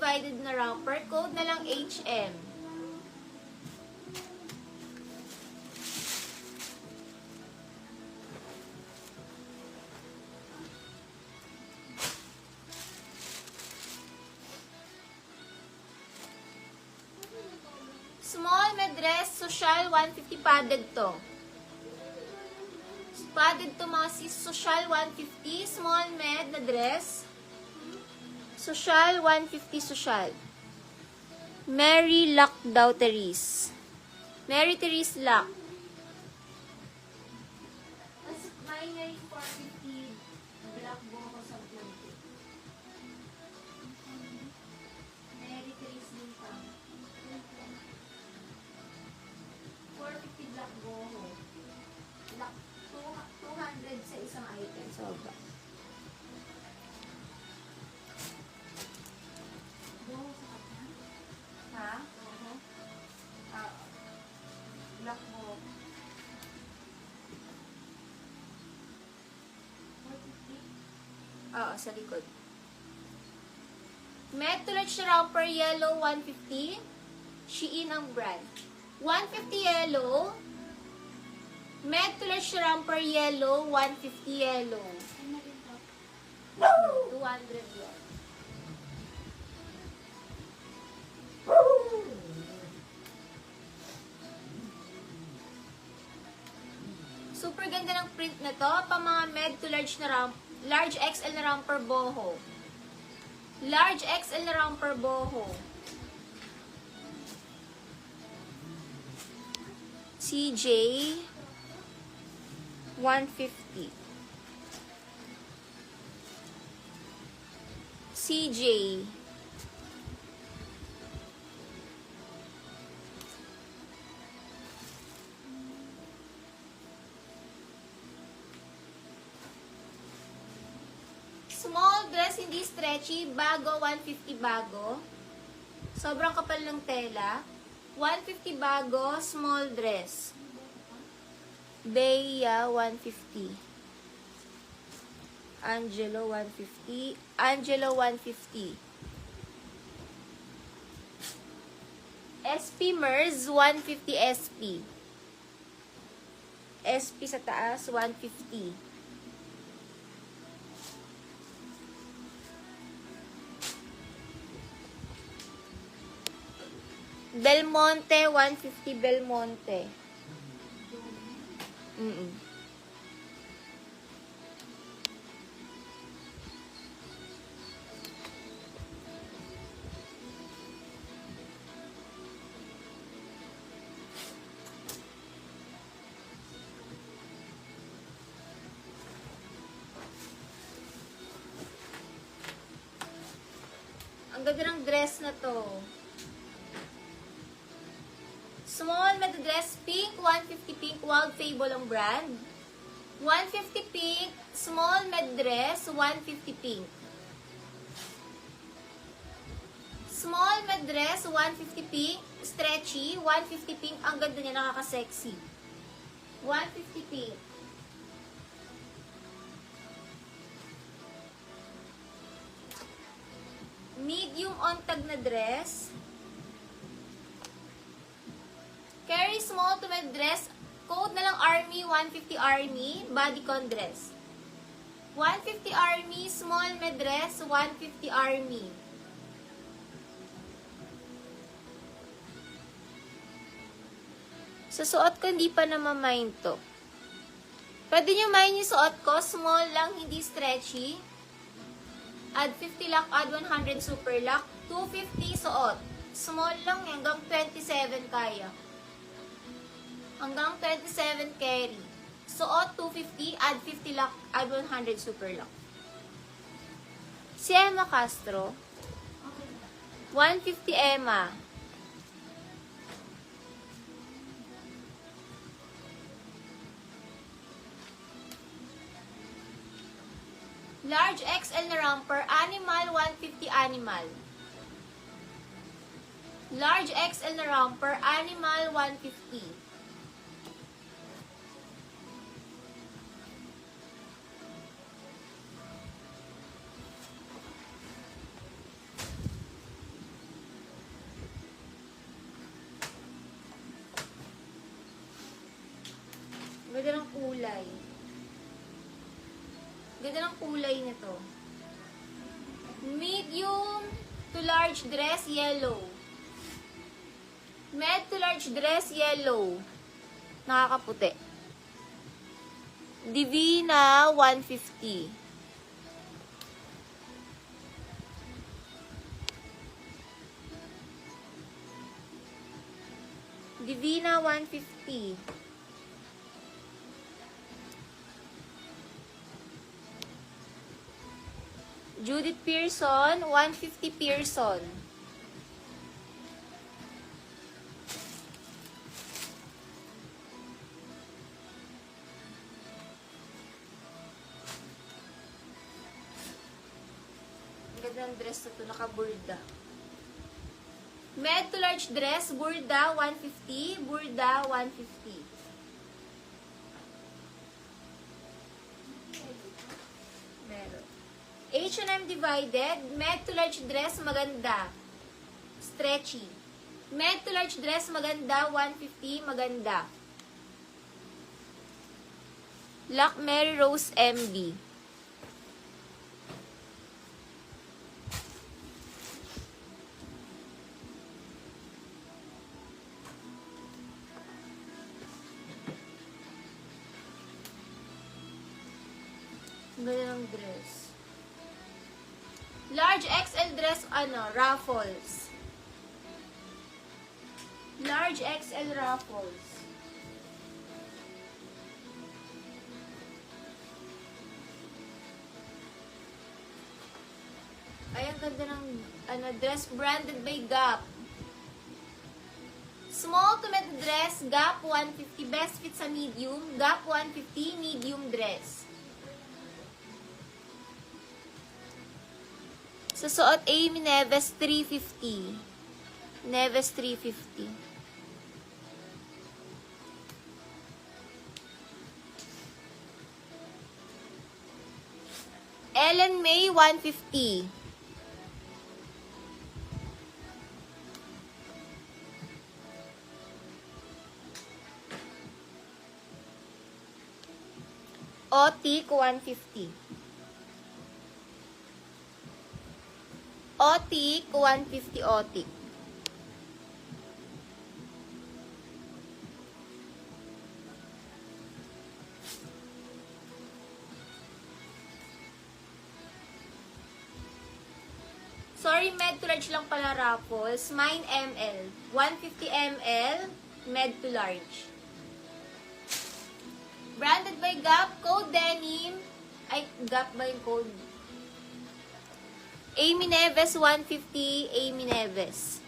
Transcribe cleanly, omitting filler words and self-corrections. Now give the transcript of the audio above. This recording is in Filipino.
divided na romper. Code na lang HM. Small med dress, social, 150 padded to. Padded to mga sis, social, 150. Small med na dress. Social, 150 social. Mary Luck daw, Therese. Mary Therese Luck. Mary 450. Black boho sa blanket. Mary Therese Lintang. 450 black boho. Black 200 sa isang item. Sobra. Ha? Black boho. 450? Oo, sa likod. Metolage romper yellow, 150. Shein ang brand. 150 yellow. Metolage romper yellow, 150 yellow. 200 yan. Super ganda ng print na to. Pa mga med to large na large XL na romper boho. Large XL na romper boho. CJ 150. CJ small dress, hindi stretchy, bago, 150 bago. Sobrang kapal ng tela. 150 bago, small dress. Bea, 150. Angelo, 150. Angelo, 150. SP Mers, 150 SP. SP sa taas, 150. Belmonte, 150 Belmonte. Ang ganda ng dress na to. Small med dress, pink, 150 pink, Wild Fable ang brand. 150 pink, small med dress, 150 pink. Small med dress, 150 pink, stretchy, 150 pink, ang ganda niya, nakaka-sexy. 150 pink. Medium on-tag na dress. Carry small to med dress. Code na lang Army, 150 Army. Bodycon dress. 150 Army, small med dress, 150 Army. Sa suot ko, hindi pa namamind to. Pwede nyo mind yung suot ko. Small lang, hindi stretchy. Add 50 lock, add 100 super lock. 250 suot. Small lang, hanggang 27 kaya. Hanggang 27 carry. Suot 250, add 50 lock, add 100 super lock. Si Emma Castro. 150 Emma. Large XL na romper, animal, 150 animal. Large XL na romper, animal, 150. kulay. Ganda ng kulay nito. Medium to large dress, yellow. Med to large dress, yellow. Nakakaputi. Divina, 150. Divina, 150. Judith Pearson, 150 Pearson. Ang ganda ng dress na ito, naka-burda. Med to large dress, burda, 150. Burda, 150. Meron. H&M divided, med to large dress, maganda. Stretchy. Med to large dress, maganda, 150, maganda. Lac Mary Rose MB. Ganda ng dress. Large XL dress, raffles. Large XL raffles. Ay, ang ganda ng dress branded by Gap. Small to mid dress, Gap 150. Best fit sa medium, Gap 150, medium dress. Sa suot, Amy Neves, 350. Neves, 350. Ellen May, 150. Otik, 150. Otik, 150 Otik. Sorry, med to large lang pala raffles. Mine ML. 150 ml, med to large. Branded by Gap, code denim. Ay, Gap ba yung code? Amy Neves, 150, Amy Neves.